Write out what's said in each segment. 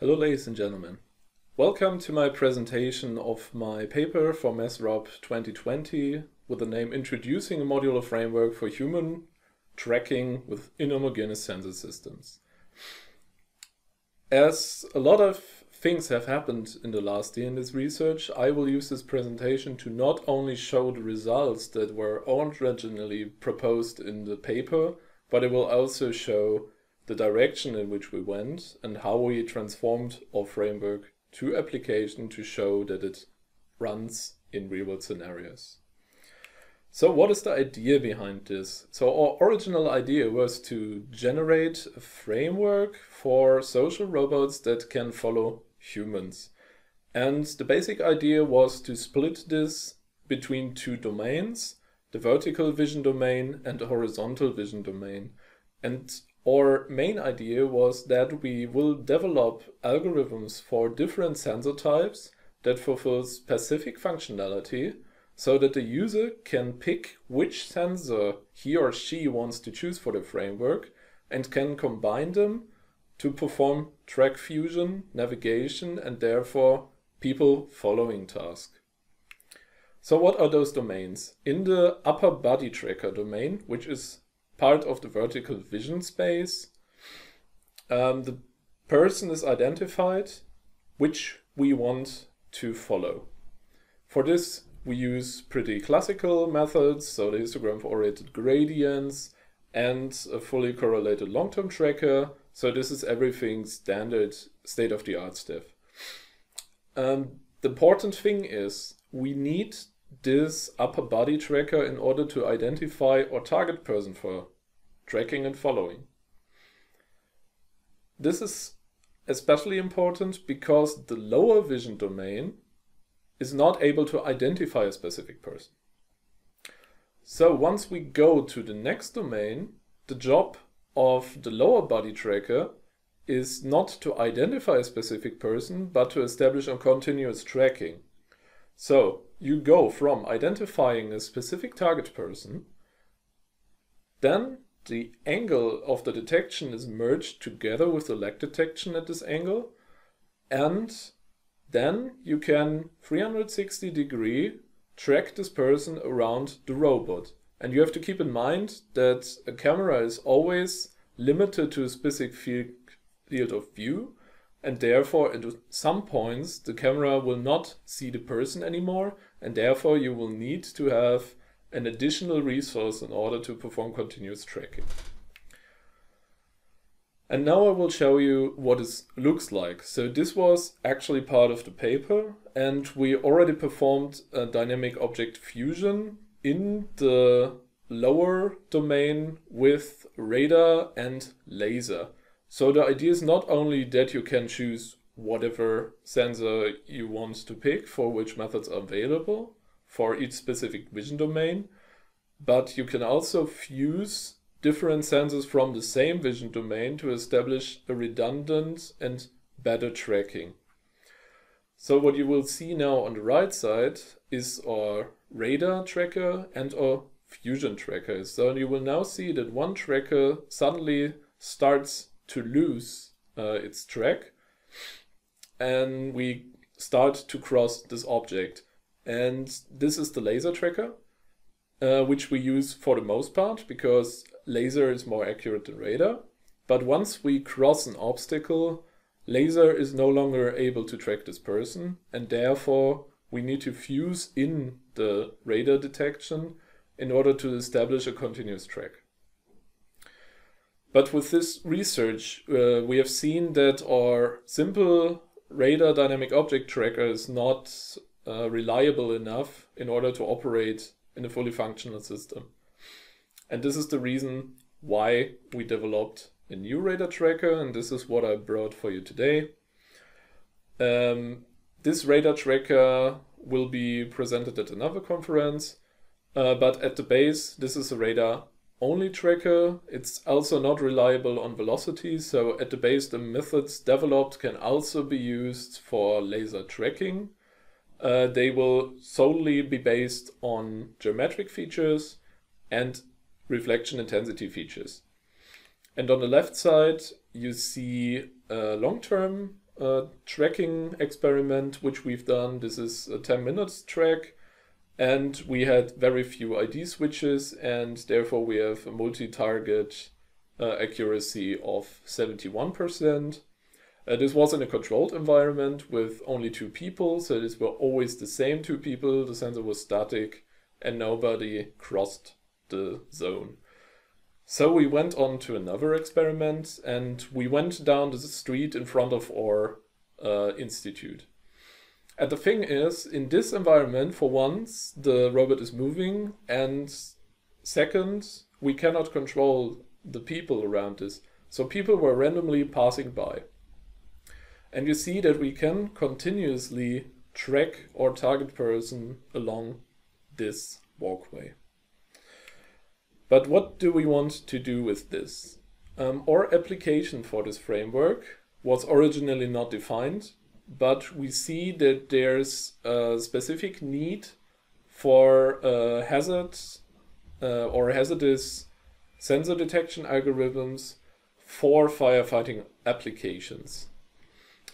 Hello ladies and gentlemen. Welcome to my presentation of my paper for MESROB 2020 with the name Introducing a Modular Framework for Human Tracking with Inhomogeneous Sensor Systems. As a lot of things have happened in the last year in this research, I will use this presentation to not only show the results that were originally proposed in the paper, but it will also show the direction in which we went and how we transformed our framework to application to show that it runs in real-world scenarios. So what is the idea behind this? So our original idea was to generate a framework for social robots that can follow humans. And the basic idea was to split this between two domains, the vertical vision domain and the horizontal vision domain. And our main idea was that we will develop algorithms for different sensor types that fulfill specific functionality so that the user can pick which sensor he or she wants to choose for the framework and can combine them to perform track fusion, navigation, and therefore people following tasks. So what are those domains? In the upper body tracker domain, which is part of the vertical vision space, the person is identified which we want to follow. For this we use pretty classical methods, so the histogram-oriented gradients and a fully correlated long-term tracker. So this is everything standard state-of-the-art stuff. The important thing is we need this upper body tracker in order to identify our target person for tracking and following. This is especially important because the lower vision domain is not able to identify a specific person. So once we go to the next domain, the job of the lower body tracker is not to identify a specific person, but to establish a continuous tracking. So you go from identifying a specific target person, then the angle of the detection is merged together with the lag detection at this angle, and then you can 360-degree track this person around the robot. And you have to keep in mind that a camera is always limited to a specific field of view, and therefore at some points the camera will not see the person anymore, and therefore you will need to have an additional resource in order to perform continuous tracking. And now I will show you what it looks like. So this was actually part of the paper, and we already performed a dynamic object fusion in the lower domain with radar and laser. So the idea is not only that you can choose whatever sensor you want to pick for which methods are available for each specific vision domain, but you can also fuse different sensors from the same vision domain to establish a redundant and better tracking. So what you will see now on the right side is our radar tracker and our fusion tracker. So you will now see that one tracker suddenly starts to lose its track, and we start to cross this object. And this is the laser tracker, which we use for the most part because laser is more accurate than radar. But once we cross an obstacle, laser is no longer able to track this person, and therefore we need to fuse in the radar detection in order to establish a continuous track. But with this research, we have seen that our simple radar dynamic object tracker is not reliable enough in order to operate in a fully functional system. And this is the reason why we developed a new radar tracker, and this is what I brought for you today. This radar tracker will be presented at another conference, but at the base, this is a radar only tracker. It's also not reliable on velocity, so at the base the methods developed can also be used for laser tracking. They will solely be based on geometric features and reflection intensity features. And on the left side you see long-term tracking experiment which we've done. This is a 10 minutes track, and we had very few ID switches, and therefore we have a multi-target accuracy of 71%. This was in a controlled environment with only 2 people, so these were always the same 2 people, the sensor was static, and nobody crossed the zone. So we went on to another experiment, and we went down the street in front of our institute. And the thing is, in this environment, for once, the robot is moving, and second, we cannot control the people around us. So people were randomly passing by. And you see that we can continuously track our target person along this walkway. But what do we want to do with this? Our application for this framework was originally not defined, but we see that there's a specific need for hazardous sensor detection algorithms for firefighting applications.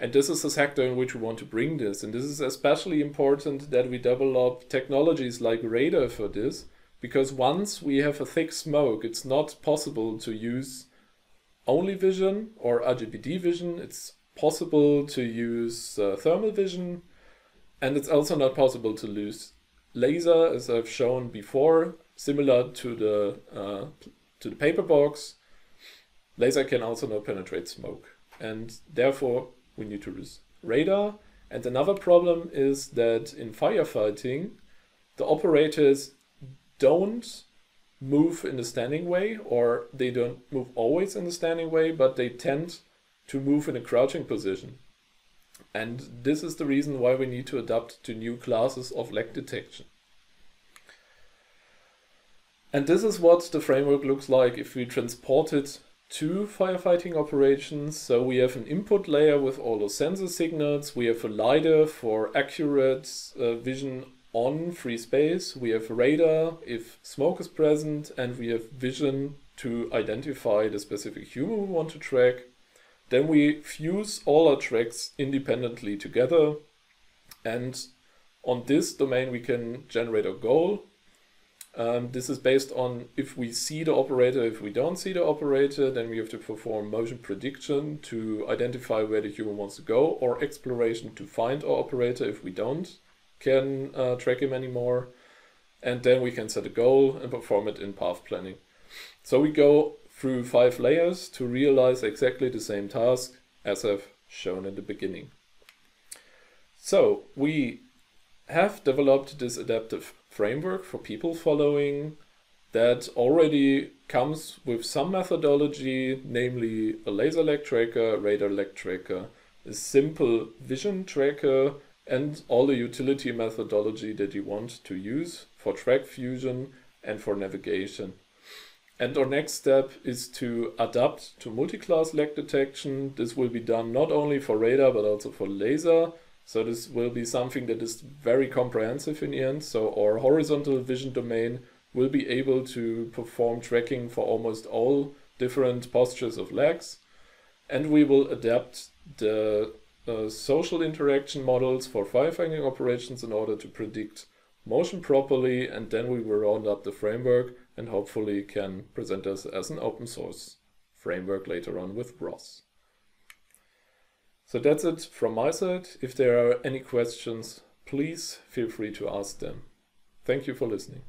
And this is the sector in which we want to bring this. And this is especially important that we develop technologies like radar for this, because once we have a thick smoke, it's not possible to use only vision or RGBD vision. It's possible to use thermal vision, and it's also not possible to use laser, as I've shown before, similar to the paper box. Laser can also not penetrate smoke, and therefore we need to use radar. And another problem is that in firefighting, the operators don't move in the standing way, or they don't move always in the standing way, but they tend to move in a crouching position. And this is the reason why we need to adapt to new classes of lag detection. And this is what the framework looks like if we transport it to firefighting operations. So we have an input layer with all the sensor signals. We have a LiDAR for accurate vision on free space. We have radar if smoke is present, and we have vision to identify the specific human we want to track. Then we fuse all our tracks independently together, and on this domain we can generate a goal. This is based on if we see the operator. If we don't see the operator, then we have to perform motion prediction to identify where the human wants to go, or exploration to find our operator if we don't can track him anymore. And then we can set a goal and perform it in path planning. So we go through 5 layers to realize exactly the same task as I've shown in the beginning. So we have developed this adaptive framework for people following that already comes with some methodology, namely a laser lag tracker, a radar lag tracker, a simple vision tracker, and all the utility methodology that you want to use for track fusion and for navigation. And our next step is to adapt to multi-class lag detection. This will be done not only for radar but also for laser. So this will be something that is very comprehensive in the end. So our horizontal vision domain will be able to perform tracking for almost all different postures of lags. And we will adapt the social interaction models for firefighting operations in order to predict motion properly. And then we will round up the framework and hopefully can present this as an open source framework later on with ROS. So that's it from my side. If there are any questions, please feel free to ask them. Thank you for listening.